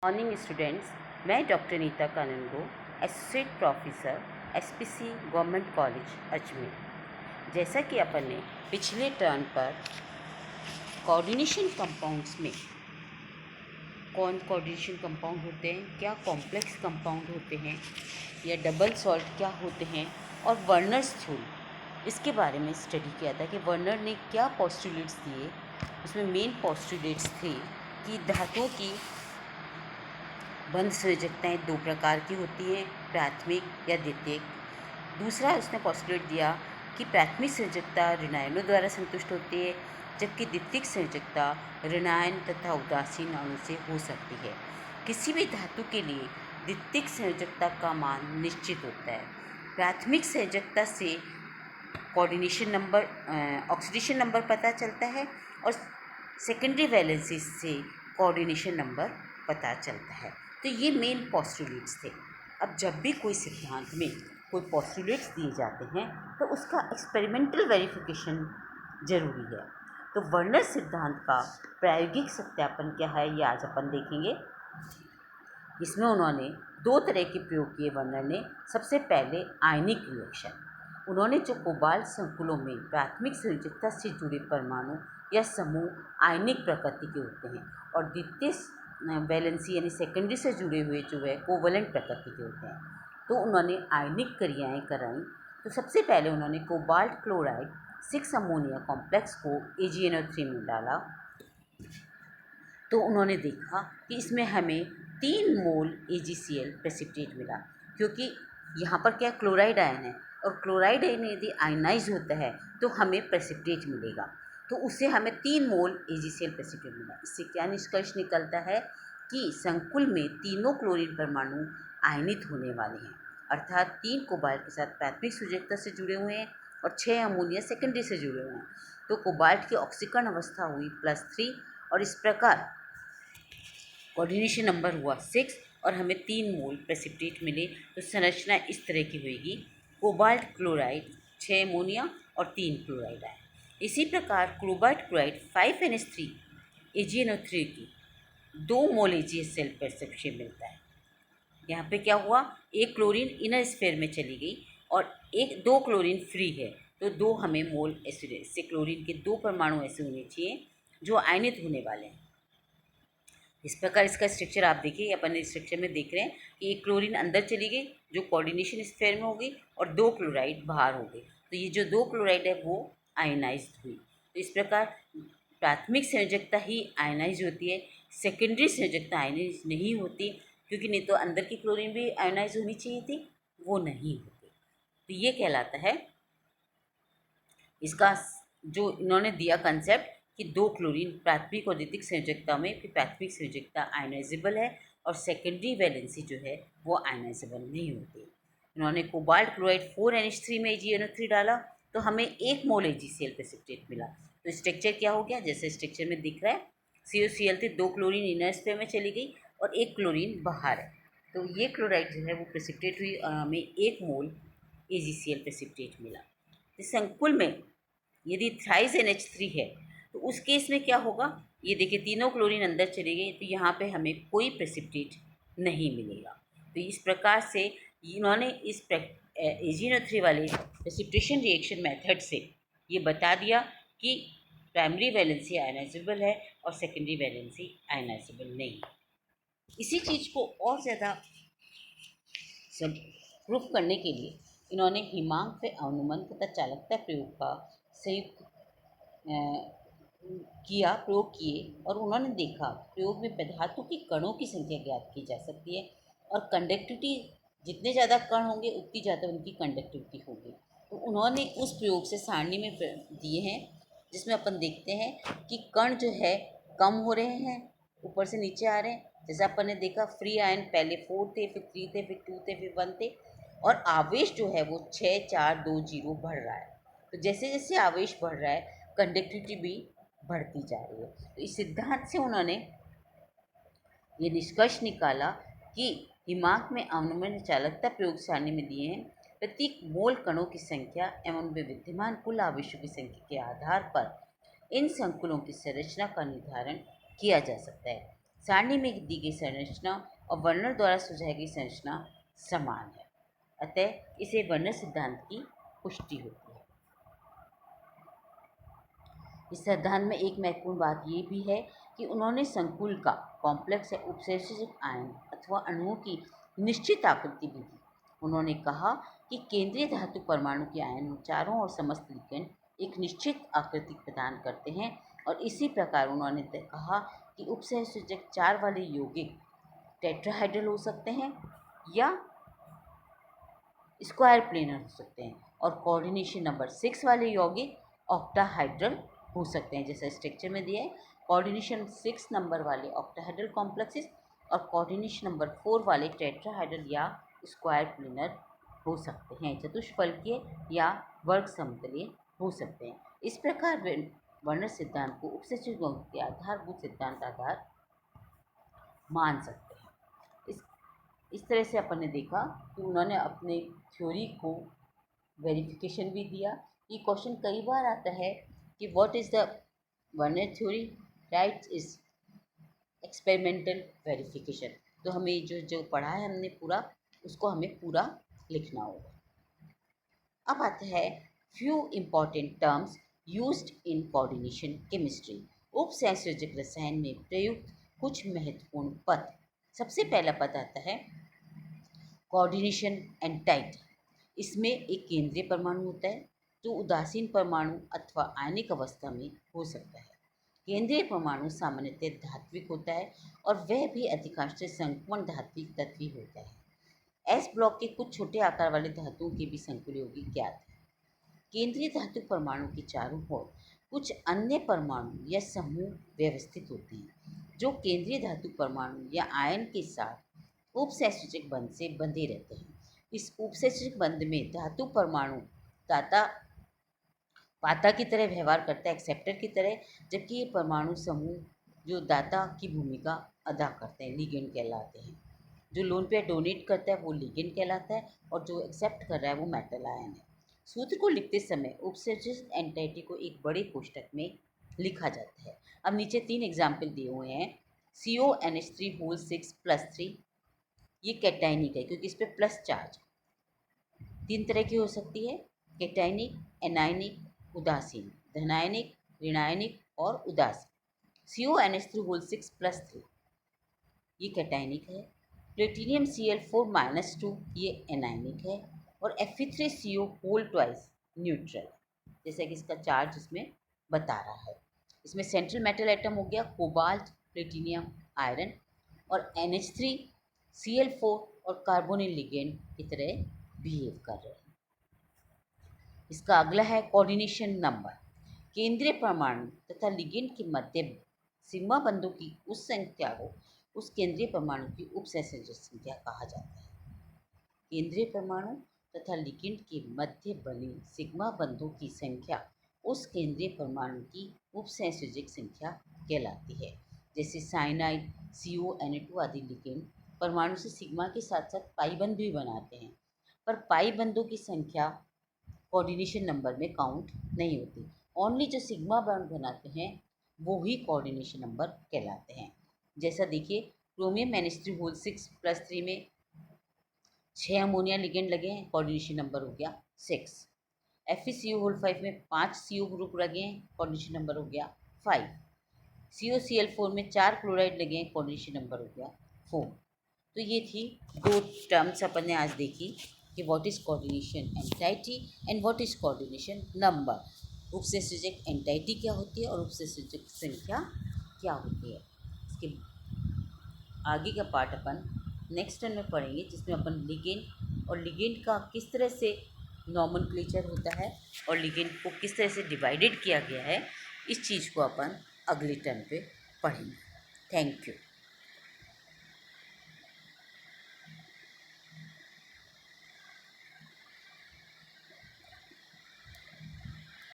Morning students, मैं doctor Neeta Kanungo, associate professor SPC government college Ajmer. जैसा कि अपन ने पिछले टर्न पर कोऑर्डिनेशन कंपाउंड्स में कौन कोऑर्डिनेशन कंपाउंड होते हैं, क्या कॉम्प्लेक्स कंपाउंड होते हैं या डबल सॉल्ट क्या होते हैं, और वर्नर्स थ्योरी इसके बारे में स्टडी किया था कि वर्नर ने क्या पोस्टुलेट्स दिए। उसमें मेन पोस्टुलेट्स थे कि धातुओं की बंध संयोजकताएँ दो प्रकार की होती है, प्राथमिक या द्वितीयक। दूसरा उसने पोस्टुलेट दिया कि प्राथमिक संयोजकता ऋणायनों द्वारा संतुष्ट होती है, जबकि द्वितीयक संयोजकता ऋणायन तथा उदासीन अणु से हो सकती है। किसी भी धातु के लिए द्वितीयक संयोजकता का मान निश्चित होता है। प्राथमिक संयोजकता से कोऑर्डिनेशन नंबर ऑक्सीडेशन नंबर पता चलता है और सेकेंडरी वैलेंसी से कोऑर्डिनेशन नंबर पता चलता है। तो ये मेन पोस्टुलेट्स थे। अब जब भी कोई सिद्धांत में कोई पोस्टुलेट्स दिए जाते हैं तो उसका एक्सपेरिमेंटल वेरिफिकेशन ज़रूरी है। तो वर्नर सिद्धांत का प्रायोगिक सत्यापन क्या है, ये आज अपन देखेंगे। इसमें उन्होंने दो तरह के प्रयोग किए वर्नर ने। सबसे पहले आयनिक रिएक्शन। उन्होंने जो कोबाल्ट संकुलों में प्राथमिक संयोजकता से जुड़े परमाणु या समूह आयनिक प्रकृति के होते हैं और द्वितीय वैलेंसी यानी सेकेंडरी से जुड़े हुए जो है कोवलेंट प्रकृति के होते हैं, तो उन्होंने आयनिक क्रियाएं कराई। तो सबसे पहले उन्होंने कोबाल्ट क्लोराइड 6 अमोनिया कॉम्प्लेक्स को AgNO3 में डाला। तो उन्होंने देखा कि इसमें हमें 3 मोल AgCl प्रेसिपिटेट मिला, क्योंकि यहाँ पर क्या क्लोराइड आयन है और क्लोराइड आयन यदि आयनाइज होता है तो हमें प्रेसिपिटेट मिलेगा। तो उससे हमें 3 मोल AgCl प्रेसिपिटेट मिला। इससे क्या निष्कर्ष निकलता है कि संकुल में तीनों क्लोरीन परमाणु आयनित होने वाले हैं, अर्थात 3 कोबाल्ट के साथ प्राथमिक संयोजकता से जुड़े हुए हैं और 6 अमोनिया सेकेंडरी से जुड़े हुए हैं। तो कोबाल्ट की ऑक्सीकरण अवस्था हुई +3 और इस प्रकार कोऑर्डिनेशन नंबर हुआ 6 और हमें 3 मोल प्रेसिपिटेट मिले। तो संरचना इस तरह की होगी, कोबाल्ट क्लोराइड 6 अमोनिया और 3 क्लोराइड आए। इसी प्रकार कोबाल्ट क्लोराइड 5NH3 AgNO3 की 2 मोल AgCl प्रेसिपिटेट मिलता है। यहाँ पे क्या हुआ, एक क्लोरीन इनर स्फीयर में चली गई और दो क्लोरीन फ्री है, तो 2 हमें मोल एसिड है। इससे क्लोरीन के 2 परमाणु ऐसे होने चाहिए जो आयनित होने वाले हैं। इस प्रकार इसका स्ट्रक्चर आप देखिए, अपन इस स्ट्रक्चर में देख रहे हैं कि एक क्लोरीन अंदर चली गई जो कोऑर्डिनेशन स्फीयर में हो गई और 2 क्लोराइड बाहर हो गई। तो ये जो 2 क्लोराइड है वो आयनाइज्ड हुई। तो इस प्रकार प्राथमिक संयोजकता ही आयनाइज होती है, सेकेंडरी संयोजकता आयनाइज नहीं होती, क्योंकि नहीं तो अंदर की क्लोरीन भी आयनाइज होनी चाहिए थी, वो नहीं होती। तो ये कहलाता है इसका जो इन्होंने दिया कंसेप्ट कि 2 क्लोरीन प्राथमिक और द्वितीयक संयोजकता में, फिर प्राथमिक संयोजकता आयनाइजेबल है और सेकेंडरी वैलेंसी जो है वो आयनाइजेबल नहीं होती। इन्होंने कोबाल्ट क्लोराइड 4NH3 में AgNO3 डाला तो हमें 1 मोल AgCl प्रेसिपिटेट मिला। तो स्ट्रक्चर क्या हो गया, जैसे स्ट्रक्चर में दिख रहा है, COCl थे, 2 क्लोरीन इनर स्फीयर में चली गई और 1 क्लोरीन बाहर है। तो ये क्लोराइड जो है वो प्रेसिपिटेट हुई और हमें 1 मोल AgCl प्रेसिपिटेट मिला। इस संकुल में यदि थ्राइस NH3 है तो उस केस में क्या होगा, ये देखिए तीनों क्लोरीन अंदर चले गए, तो यहाँ पे हमें कोई प्रेसिपिटेट नहीं मिलेगा। तो इस प्रकार से इन्होंने इस AgNO3 वाले प्रेसिपिटेशन रिएक्शन मेथड से ये बता दिया कि प्राइमरी वैलेंसी आयनाइजेबल है और सेकेंडरी वैलेंसी आयनाइजेबल नहीं है। इसी चीज़ को और ज़्यादा सब प्रूफ करने के लिए इन्होंने हिमांक पे अवनुमन तथा चालकता प्रयोग का संयुक्त प्रयोग किए और उन्होंने देखा प्रयोग में पदार्थों की कणों की संख्या ज्ञात की जा सकती है और कंडक्टिविटी, जितने ज़्यादा कण होंगे उतनी ज़्यादा उनकी कंडक्टिविटी होगी। तो उन्होंने उस प्रयोग से सारणी में दिए हैं, जिसमें अपन देखते हैं कि कण जो है कम हो रहे हैं, ऊपर से नीचे आ रहे हैं। जैसे अपन ने देखा फ्री आयन पहले 4 थे, फिर 3 थे, फिर 2 थे, फिर 1 थे, और आवेश जो है वो 6, 4, 2, 0 बढ़ रहा है। तो जैसे जैसे आवेश बढ़ रहा है कंडक्टिविटी भी बढ़ती जा रही है। तो इस सिद्धांत से उन्होंने ये निष्कर्ष निकाला कि हिमांक में अवनुमन चालकता प्रयोग सारणी में दिए हैं, प्रत्येक मोल कणों की संख्या एवं उनमें विद्यमान कुल आवेशों की संख्या के आधार पर इन संकुलों की संरचना का निर्धारण किया जा सकता है। सारणी में दी गई संरचना और वर्णन द्वारा सुझाई गई संरचना समान है, अतः इसे वर्णन सिद्धांत की पुष्टि होती है। इस सिद्धांत में एक महत्वपूर्ण बात ये भी है कि उन्होंने संकुल का कॉम्प्लेक्स या उपसैद्धांतिक आयन अथवा अणुओं की निश्चित आकृति भी दी। उन्होंने कहा कि केंद्रीय धातु परमाणु के आयन चारों और समस्त लिगेंड एक निश्चित आकृति प्रदान करते हैं, और इसी प्रकार उन्होंने कहा कि उपसैद्धांतिक 4 वाले यौगिक टेट्राहाइड्रल हो सकते हैं या स्क्वायर प्लेनर हो सकते हैं, और कोऑर्डिनेशन नंबर 6 वाले यौगिक ऑक्टाहाइड्रल हो सकते हैं। जैसा स्ट्रक्चर में दिया है, कोऑर्डिनेशन 6 नंबर वाले ऑक्टाहाइड्रल कॉम्प्लेक्सेस और कोऑर्डिनेशन नंबर 4 वाले टेट्राहाइड्रल या स्क्वायर प्लेनर हो सकते हैं, चतुष्फलकीय या वर्ग समतलीय हो सकते हैं। इस प्रकार वर्णन सिद्धांत को उपसैद्धांतिक गुण के आधारभूत सिद्धांत आधार मान सकते हैं। इस तरह से अपन ने देखा कि उन्होंने अपने थ्योरी को वेरिफिकेशन भी दिया। ये क्वेश्चन कई बार आता है कि what is the Werner theory, right is experimental verification. तो हमें जो पढ़ा है हमने पूरा, उसको हमें पूरा लिखना होगा। अब आता है few important terms used in coordination chemistry. उपसंयोजक रसायन में प्रयुक्त कुछ महत्वपूर्ण पद। सबसे पहला पद आता है कोऑर्डिनेशन एंटाइटी। इसमें एक केंद्रीय परमाणु होता है जो उदासीन परमाणु अथवा आयनिक अवस्था में हो सकता है। केंद्रीय परमाणु सामान्यतः धात्विक होता है और वह भी अधिकांशतः संक्रमण धात्विक तत्व ही होता है। एस ब्लॉक के कुछ छोटे आकार वाले धातुओं के भी संकुल यौगिक ज्ञात है। केंद्रीय धातु परमाणु के चारों ओर कुछ अन्य परमाणु या समूह व्यवस्थित होते हैं जो केंद्रीय धातु परमाणु या आयन के साथ उपसंयोजक बंध से बंधे रहते हैं। इस उपसंयोजक बंध में धातु परमाणु पाता की तरह व्यवहार करता है, एक्सेप्टर की तरह, जबकि ये परमाणु समूह जो दाता की भूमिका अदा करते हैं लिगेंड कहलाते हैं। जो लोन पेयर डोनेट करता है वो लिगेंड कहलाता है, और जो एक्सेप्ट कर रहा है वो मेटल आयन है। सूत्र को लिखते समय उपसर्जित एंटाइटी को एक बड़े कोष्ठक में लिखा जाता है। अब नीचे 3 एग्जाम्पल दिए हुए हैं। CONH3 6+3, ये कैटाइनिक है क्योंकि इस पर प्लस चार्ज 3 तरह की हो सकती है, कैटाइनिक, एनायनिक, उदासीन, धनायनिक, ऋणायनिक और उदासीन। CONH3 6+3 ये कैटाइनिक है। प्लेटिनियम Cl4-2 ये एनायनिक है, और Fe3CO2 न्यूट्रल, जैसा कि इसका चार्ज इसमें बता रहा है। इसमें सेंट्रल मेटल एटम हो गया कोबाल्ट, प्लेटिनियम, आयरन, और NH3Cl4 और कार्बोनिल लिगेंड की तरह बिहेव कर रहे हैं। इसका अगला है कोऑर्डिनेशन नंबर। केंद्रीय परमाणु तथा लिगेंड के मध्य सिग्मा बंधों की उस संख्या को उस केंद्रीय परमाणु की उपसंयोजक संख्या कहा जाता है। केंद्रीय परमाणु तथा लिगेंड के मध्य बने सिग्मा बंधों की संख्या उस केंद्रीय परमाणु की उपसंयोजक संख्या कहलाती है। जैसे साइनाइड, CONH2 आदि लिगेंड परमाणु से सिग्मा के साथ साथ पाई बंध भी बनाते हैं, पर पाई बंधों की संख्या कोऑर्डिनेशन नंबर में काउंट नहीं होती। ओनली जो सिग्मा बॉन्ड बनाते हैं वो ही कोऑर्डिनेशन नंबर कहलाते हैं। जैसा देखिए, क्रोमियम NH3 6+3 में 6 अमोनिया लिगेंड लगे हैं, कोऑर्डिनेशन नंबर हो गया 6। FeCO5 में 5 CO ग्रुप लगे हैं, कोऑर्डिनेशन नंबर हो गया 5। COCl4 में 4 क्लोराइड लगे हैं, कोऑर्डिनेशन नंबर हो गया 4। तो ये थी 2 टर्म्स अपन ने आज देखी कि what is coordination entity and what is coordination number. उपसंयोजक एंटाइटी क्या होती है और उपसंयोजक संख्या क्या होती है। इसके आगे का पार्ट अपन नेक्स्ट टर्म में पढ़ेंगे, जिसमें अपन लिगेंड और लिगेंड का किस तरह से नॉमेनक्लेचर होता है और लिगेंड को किस तरह से डिवाइडेड किया गया है, इस चीज़ को अपन अगले टर्म पे पढ़ेंगे। Thank you.